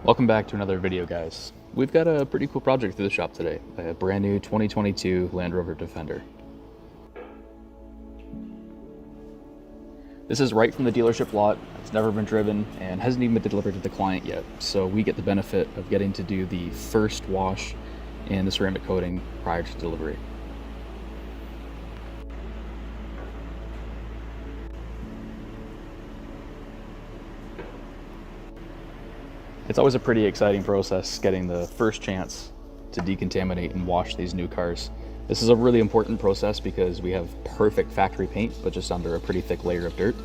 Welcome back to another video, guys. We've got a pretty cool project through the shop today, a brand new 2022 Land Rover Defender. This is right from the dealership lot. It's never been driven and hasn't even been delivered to the client yet, so we get the benefit of getting to do the first wash and the ceramic coating prior to delivery. It's always a pretty exciting process getting the first chance to decontaminate and wash these new cars. This is a really important process because we have perfect factory paint, but just under a pretty thick layer of dirt.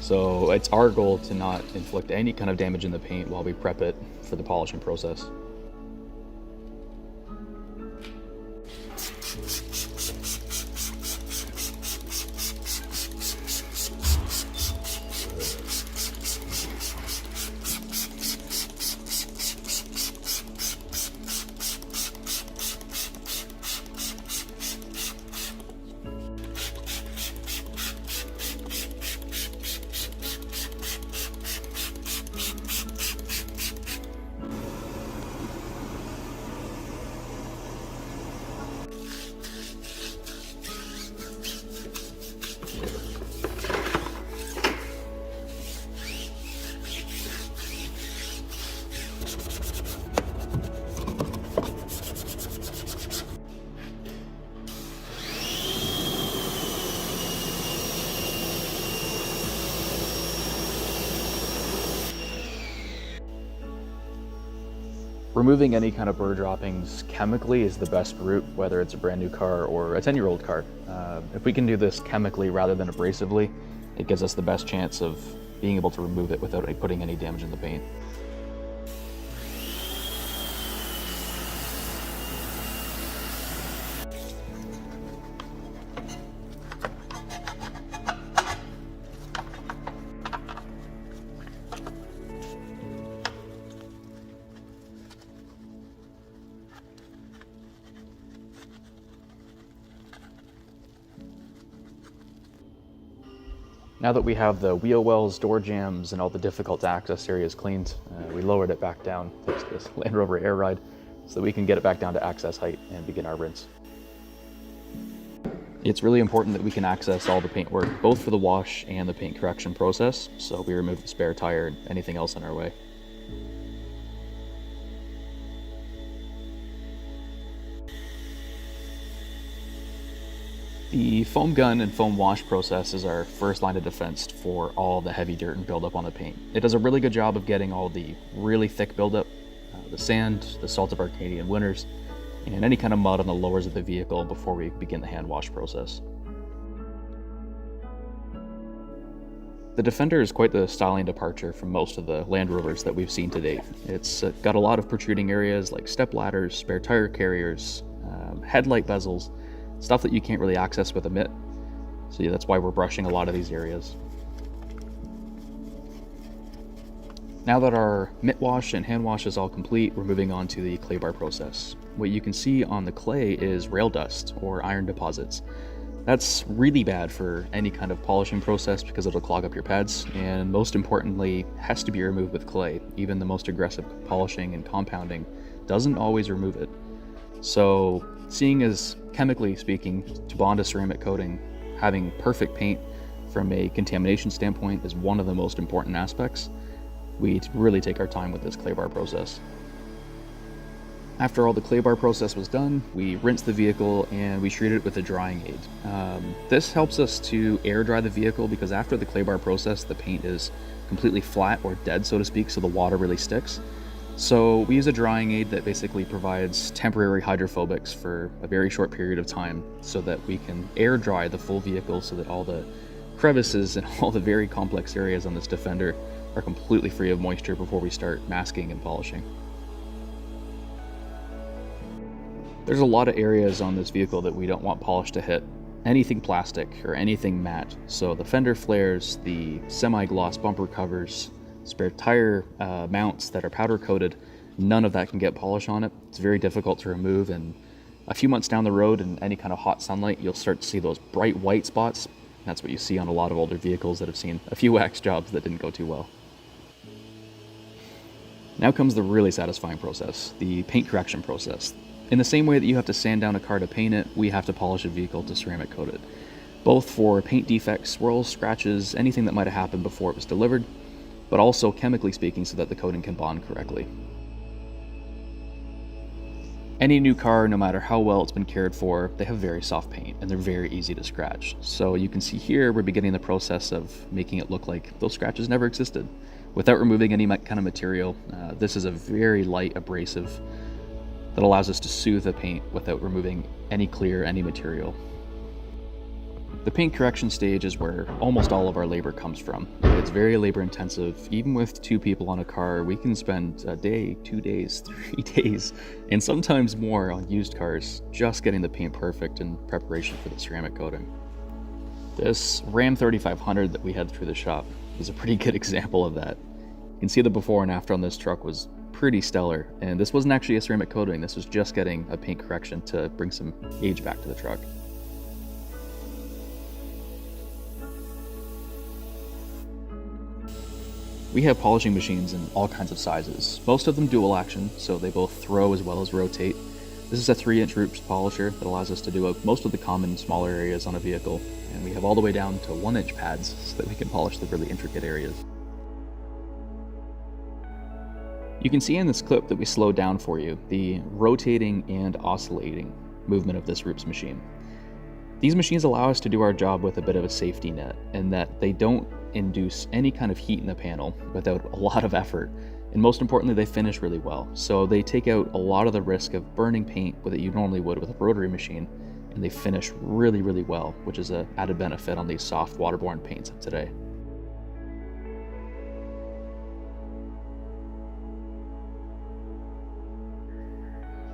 So it's our goal to not inflict any kind of damage in the paint while we prep it for the polishing process. Removing any kind of burr droppings chemically is the best route, whether it's a brand new car or a 10-year-old car. If we can do this chemically rather than abrasively, it gives us the best chance of being able to remove it without putting any damage in the paint. Now that we have the wheel wells, door jambs, and all the difficult to access areas cleaned, we lowered it back down thanks to this Land Rover air ride so that we can get it back down to access height and begin our rinse. It's really important that we can access all the paint work, both for the wash and the paint correction process, so we remove the spare tire and anything else in our way. The foam gun and foam wash process is our first line of defense for all the heavy dirt and buildup on the paint. It does a really good job of getting all the really thick buildup, the sand, the salt of our Canadian winters, and any kind of mud on the lowers of the vehicle before we begin the hand wash process. The Defender is quite the styling departure from most of the Land Rovers that we've seen to date. It's got a lot of protruding areas like step ladders, spare tire carriers, headlight bezels, stuff that you can't really access with a mitt. So yeah, that's why we're brushing a lot of these areas. Now that our mitt wash and hand wash is all complete, we're moving on to the clay bar process. What you can see on the clay is rail dust or iron deposits. That's really bad for any kind of polishing process because it'll clog up your pads, and most importantly, has to be removed with clay. Even the most aggressive polishing and compounding doesn't always remove it. So seeing as, chemically speaking, to bond a ceramic coating, having perfect paint from a contamination standpoint is one of the most important aspects. We really take our time with this clay bar process. After all the clay bar process was done, we rinsed the vehicle and we treated it with a drying aid. This helps us to air dry the vehicle because after the clay bar process, the paint is completely flat or dead, so to speak, so the water really sticks. So we use a drying aid that basically provides temporary hydrophobics for a very short period of time so that we can air dry the full vehicle so that all the crevices and all the very complex areas on this Defender are completely free of moisture before we start masking and polishing. There's a lot of areas on this vehicle that we don't want polish to hit. Anything plastic or anything matte. So the fender flares, the semi-gloss bumper covers, spare tire mounts that are powder coated, none of that can get polish on it. It's very difficult to remove, and a few months down the road in any kind of hot sunlight, you'll start to see those bright white spots. That's what you see on a lot of older vehicles that have seen a few wax jobs that didn't go too well. Now comes the really satisfying process, the paint correction process. In the same way that you have to sand down a car to paint it, we have to polish a vehicle to ceramic coat it. Both for paint defects, swirls, scratches, anything that might have happened before it was delivered, but also chemically speaking so that the coating can bond correctly. Any new car, no matter how well it's been cared for, they have very soft paint and they're very easy to scratch. So you can see here we're beginning the process of making it look like those scratches never existed. Without removing any kind of material, this is a very light abrasive that allows us to soothe the paint without removing any clear, any material. The paint correction stage is where almost all of our labor comes from. It's very labor intensive. Even with 2 people on a car, we can spend a day, 2 days, 3 days, and sometimes more on used cars just getting the paint perfect in preparation for the ceramic coating. This Ram 3500 that we had through the shop is a pretty good example of that. You can see the before and after on this truck was pretty stellar, and this wasn't actually a ceramic coating, this was just getting a paint correction to bring some age back to the truck. We have polishing machines in all kinds of sizes, most of them dual action, so they both throw as well as rotate. This is a 3-inch Roops polisher that allows us to do most of the common smaller areas on a vehicle, and we have all the way down to 1-inch pads so that we can polish the really intricate areas. You can see in this clip that we slowed down for you the rotating and oscillating movement of this Roops machine. These machines allow us to do our job with a bit of a safety net, in that they don't induce any kind of heat in the panel without a lot of effort, and most importantly they finish really well. So they take out a lot of the risk of burning paint that you normally would with a rotary machine, and they finish really well, which is an added benefit on these soft waterborne paints of today.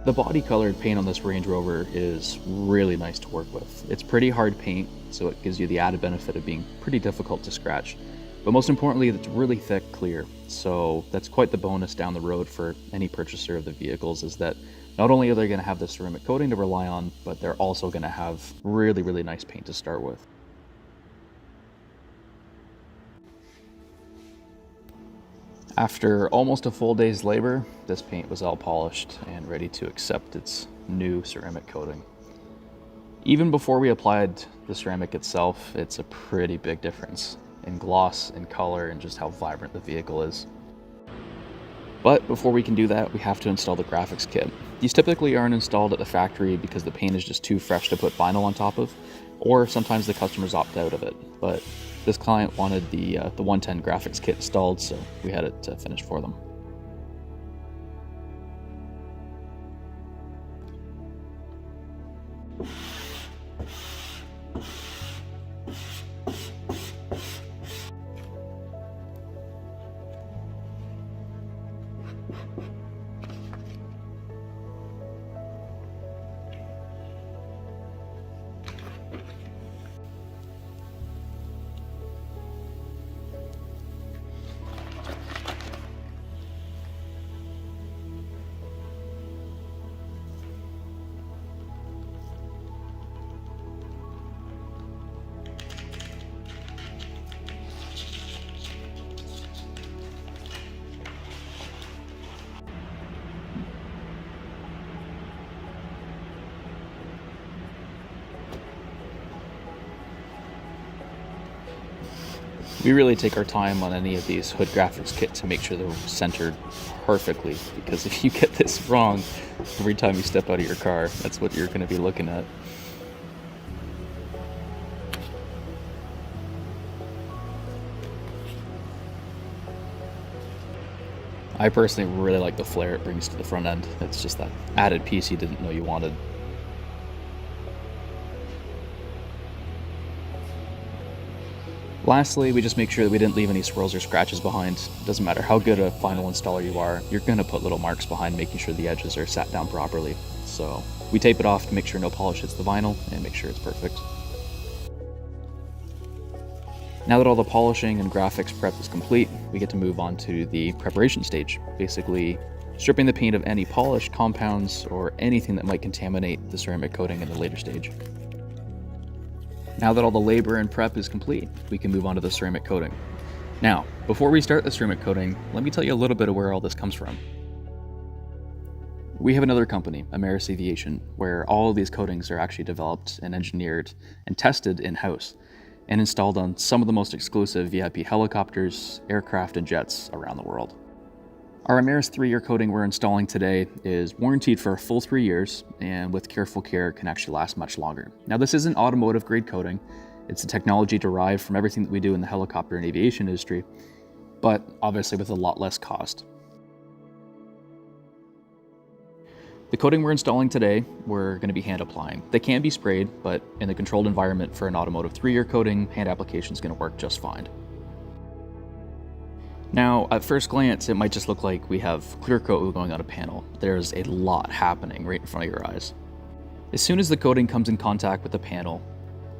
The body colored paint on this Range Rover is really nice to work with. It's pretty hard paint, so it gives you the added benefit of being pretty difficult to scratch. But most importantly, it's really thick clear. So that's quite the bonus down the road for any purchaser of the vehicles, is that not only are they going to have the ceramic coating to rely on, but they're also going to have really nice paint to start with. After almost a full day's labor, this paint was all polished and ready to accept its new ceramic coating. Even before we applied the ceramic itself, it's a pretty big difference in gloss, in color, and just how vibrant the vehicle is. But before we can do that, we have to install the graphics kit. These typically aren't installed at the factory because the paint is just too fresh to put vinyl on top of, or sometimes the customers opt out of it. But this client wanted the 110 graphics kit installed, so we had it finished for them. We really take our time on any of these hood graphics kit to make sure they're centered perfectly, because if you get this wrong every time you step out of your car, that's what you're going to be looking at. I personally really like the flare it brings to the front end. It's just that added piece you didn't know you wanted. Lastly, we just make sure that we didn't leave any swirls or scratches behind. It doesn't matter how good a final installer you are, you're going to put little marks behind, making sure the edges are sat down properly. So we tape it off to make sure no polish hits the vinyl and make sure it's perfect. Now that all the polishing and graphics prep is complete, we get to move on to the preparation stage, basically stripping the paint of any polish, compounds, or anything that might contaminate the ceramic coating in the later stage. Now that all the labor and prep is complete, we can move on to the ceramic coating. Now, before we start the ceramic coating, let me tell you a little bit of where all this comes from. We have another company, Amaris Aviation, where all of these coatings are actually developed and engineered and tested in-house and installed on some of the most exclusive VIP helicopters, aircraft, and jets around the world. Our Amaris 3-year coating we're installing today is warranted for a full 3 years, and with careful care can actually last much longer. Now, this isn't automotive grade coating. It's a technology derived from everything that we do in the helicopter and aviation industry, but obviously with a lot less cost. The coating we're installing today, we're going to be hand applying. They can be sprayed, but in the controlled environment for an automotive 3-year coating, hand application is going to work just fine. Now, at first glance, it might just look like we have clear coat going on a panel. There's a lot happening right in front of your eyes. As soon as the coating comes in contact with the panel,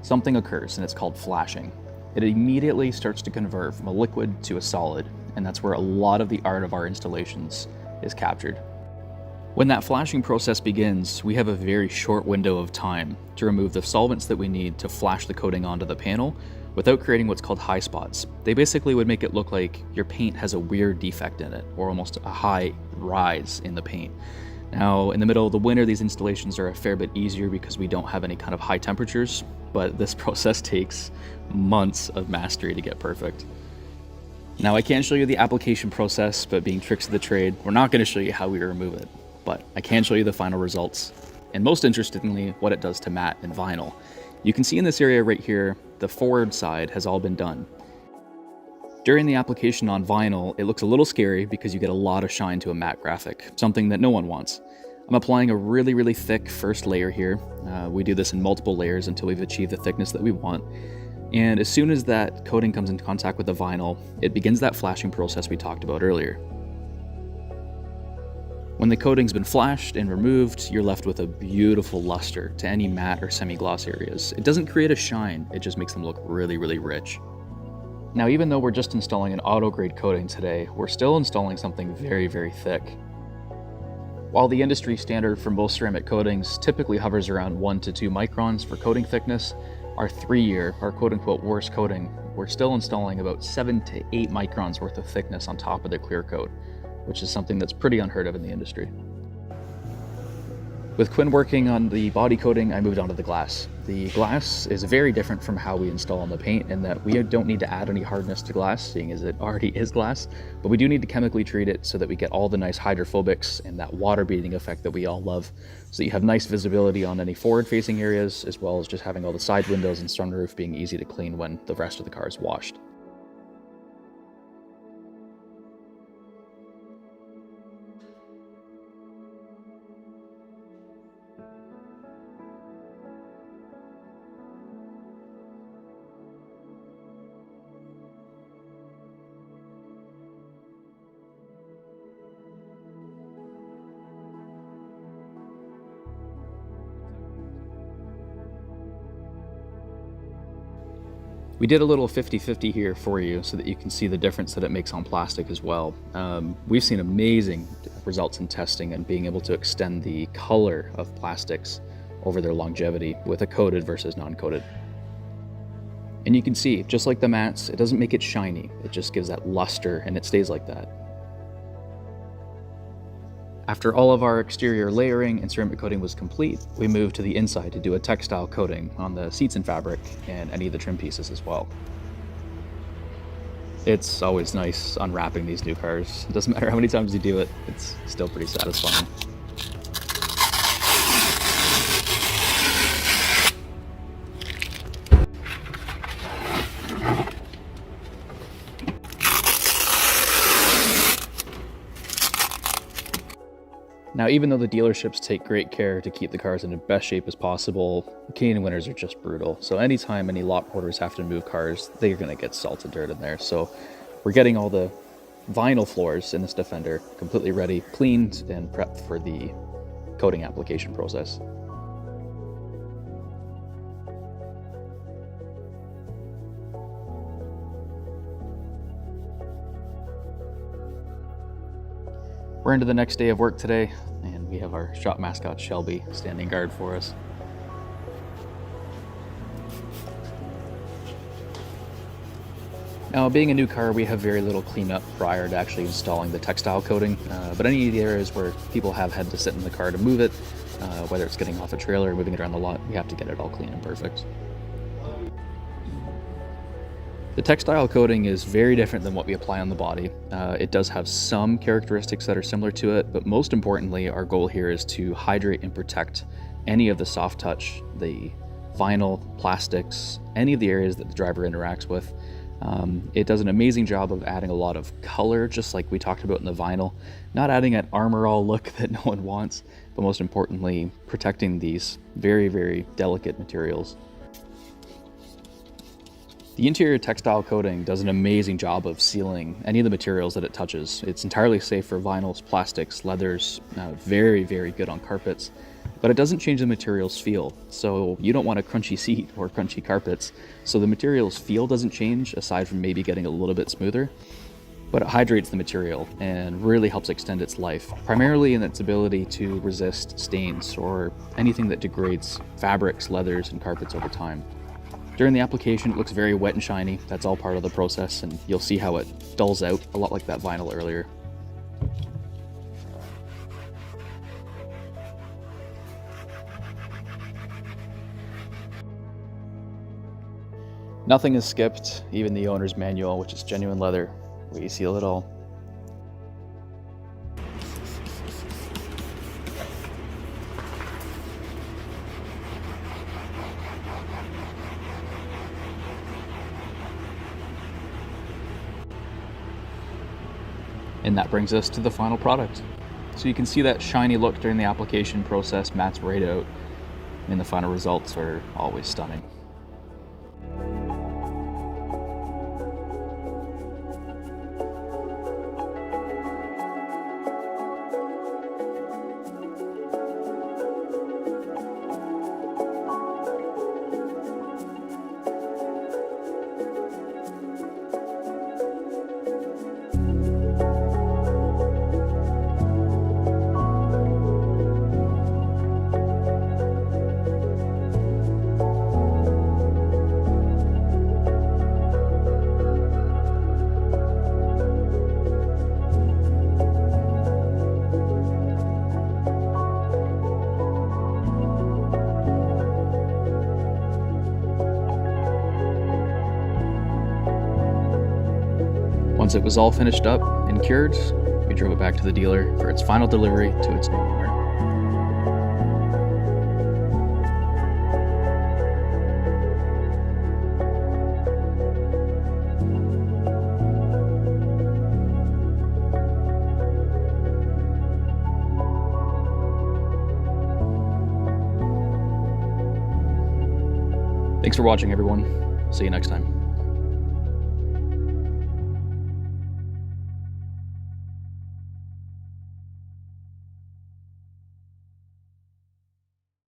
something occurs, and it's called flashing. It immediately starts to convert from a liquid to a solid, and that's where a lot of the art of our installations is captured. When that flashing process begins, we have a very short window of time to remove the solvents that we need to flash the coating onto the panel without creating what's called high spots. They basically would make it look like your paint has a weird defect in it, or almost a high rise in the paint. Now, in the middle of the winter, these installations are a fair bit easier because we don't have any kind of high temperatures, but this process takes months of mastery to get perfect. Now, I can't show you the application process, but being tricks of the trade, we're not going to show you how we remove it, but I can show you the final results, and most interestingly, what it does to matte and vinyl. You can see in this area right here, the forward side has all been done. During the application on vinyl, it looks a little scary because you get a lot of shine to a matte graphic, something that no one wants. I'm applying a really, really thick first layer here. We do this in multiple layers until we've achieved the thickness that we want. And as soon as that coating comes in contact with the vinyl, it begins that flashing process we talked about earlier. When the coating's been flashed and removed, you're left with a beautiful luster to any matte or semi-gloss areas. It doesn't create a shine, it just makes them look really, really rich. Now, even though we're just installing an auto-grade coating today, we're still installing something very, very thick. While the industry standard for most ceramic coatings typically hovers around 1 to 2 microns for coating thickness, our 3-year, our quote-unquote worst coating, we're still installing about 7 to 8 microns worth of thickness on top of the clear coat, which is something that's pretty unheard of in the industry. With Quinn working on the body coating, I moved on to the glass. The glass is very different from how we install on the paint in that we don't need to add any hardness to glass, seeing as it already is glass, but we do need to chemically treat it so that we get all the nice hydrophobics and that water beading effect that we all love, so that you have nice visibility on any forward-facing areas, as well as just having all the side windows and sunroof being easy to clean when the rest of the car is washed. We did a little 50-50 here for you so that you can see the difference that it makes on plastic as well. We've seen amazing results in testing and being able to extend the color of plastics over their longevity with a coated versus non-coated. And you can see, just like the mattes, it doesn't make it shiny, it just gives that luster and it stays like that. After all of our exterior layering and ceramic coating was complete, we moved to the inside to do a textile coating on the seats and fabric and any of the trim pieces as well. It's always nice unwrapping these new cars. It doesn't matter how many times you do it, it's still pretty satisfying. Now, even though the dealerships take great care to keep the cars in the best shape as possible, Canadian winters are just brutal. So anytime any lot porters have to move cars, they're going to get salt and dirt in there. So we're getting all the vinyl floors in this Defender completely ready, cleaned, and prepped for the coating application process. We're into the next day of work today, and we have our shop mascot Shelby standing guard for us. Now, being a new car, we have very little cleanup prior to actually installing the textile coating, but any of the areas where people have had to sit in the car to move it, whether it's getting off a trailer or moving it around the lot, we have to get it all clean and perfect. The textile coating is very different than what we apply on the body. It does have some characteristics that are similar to it, but most importantly, our goal here is to hydrate and protect any of the soft touch, the vinyl, plastics, any of the areas that the driver interacts with. It does an amazing job of adding a lot of color, just like we talked about in the vinyl, not adding an armor all look that no one wants, but most importantly, protecting these very, very delicate materials. The interior textile coating does an amazing job of sealing any of the materials that it touches. It's entirely safe for vinyls, plastics, leathers, very, very good on carpets, but it doesn't change the material's feel. So you don't want a crunchy seat or crunchy carpets. So the material's feel doesn't change, aside from maybe getting a little bit smoother, but it hydrates the material and really helps extend its life, primarily in its ability to resist stains or anything that degrades fabrics, leathers, and carpets over time. During the application, it looks very wet and shiny. That's all part of the process, and you'll see how it dulls out, a lot like that vinyl earlier. Nothing is skipped, even the owner's manual, which is genuine leather. We seal it all. And that brings us to the final product. So you can see that shiny look during the application process mats right out, and the final results are always stunning. Once it was all finished up and cured, we drove it back to the dealer for its final delivery to its new owner. Thanks for watching, everyone. See you next time.